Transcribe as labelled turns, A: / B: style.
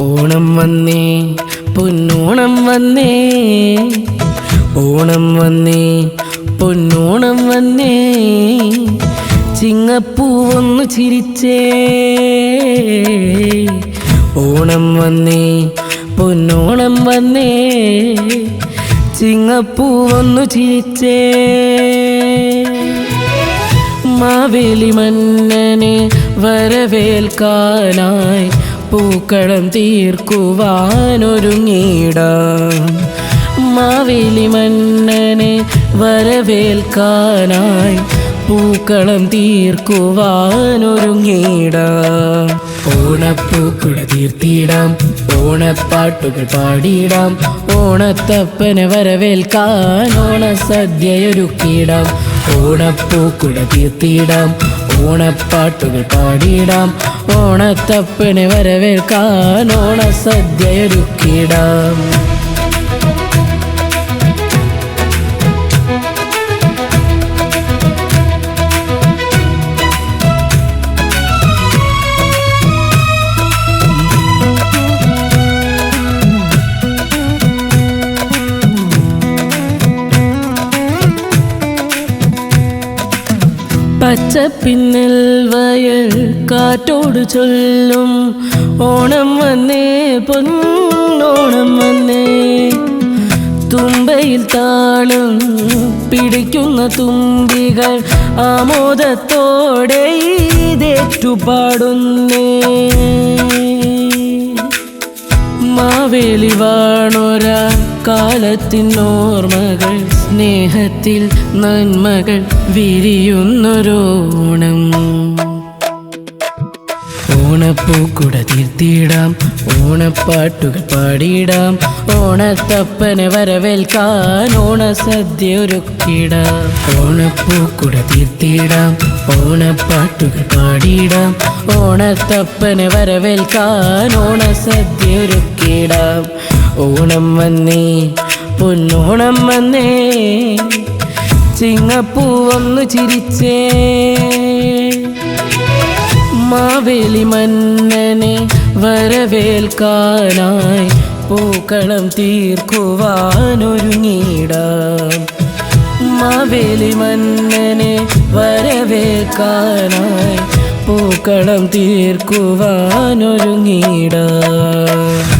A: ഓണം വന്നേ പൊന്നോണം വന്നേ, ഓണം വന്നേ പൊന്നോണം വന്നേ, ചിങ്ങപ്പൂവൊന്നു ചിരിച്ചേ. ഓണം വന്നേ പൊന്നോണം വന്നേ, ചിങ്ങപ്പൂവൊന്നു ചിരിച്ചേ. മാവേലി മന്നനെ വരവേൽക്കാനായി പൂക്കളം തീർക്കുവാനൊരുങ്ങിടാം. മാവേലി മന്നനെ വരവേൽക്കാനായി പൂക്കളം തീർക്കുവാനൊരുങ്ങിടാം. ഓണപ്പൂക്കുട തീർത്തിടാം, ഓണപ്പാട്ടുകൾ പാടിയിടാം, ഓണത്തപ്പനെ വരവേൽക്കാൻ ഓണസദ്യയൊരുക്കിടാം. ഓണപ്പൂക്കുട തീർത്തിടാം, ഓണപ്പാട്ടുകൾ പാടിയിടാം, ഓണത്തപ്പനെ വരവേൽക്കാൻ ഓണസദ്യയൊരുക്കിടാം. പച്ചപ്പിന്നൽ വയൽ കാറ്റോട് ചൊല്ലും, ഓണം വന്നേ പൊന്നോണം വന്നേ. തുമ്പയിൽ താളം പിടിക്കുന്ന തുമ്പികൾ ആമോദത്തോടെ ഇതേറ്റുപാടുന്നേ. മാവേലി വാണൊര കാലത്തിനോർമ്മകൾ, സ്നേഹത്തിൽ നന്മകൾ വിരിയുന്നൊരോണം. ഓണപ്പൂക്കുട തീർത്തിടാം, ഓണപ്പാട്ടുകൾ പാടിയിടാം, ഓണത്തപ്പനെ വരവേൽക്കാൻ ഓണസദ്യയൊരുക്കിടാം. ഓണപ്പൂക്കുട തീർത്തിടാം, ഓണപ്പാട്ടുകൾ പാടിയിടാം, ഓണത്തപ്പനെ വരവേൽക്കാൻ ഓണസദ്യയൊരുക്കിടാം. ഓണം വന്നേ പൊന്നോണം വന്നേ, ചിങ്ങപ്പൂവൊന്നു ചിരിച്ചേ. മാവേലി മന്നനെ വരവേൽക്കാനായി പൂക്കളം തീർക്കുവാനൊരുങ്ങിടാം. മാവേലി മന്നനെ വരവേൽക്കാനായി പൂക്കളം തീർക്കുവാനൊരുങ്ങിടാം.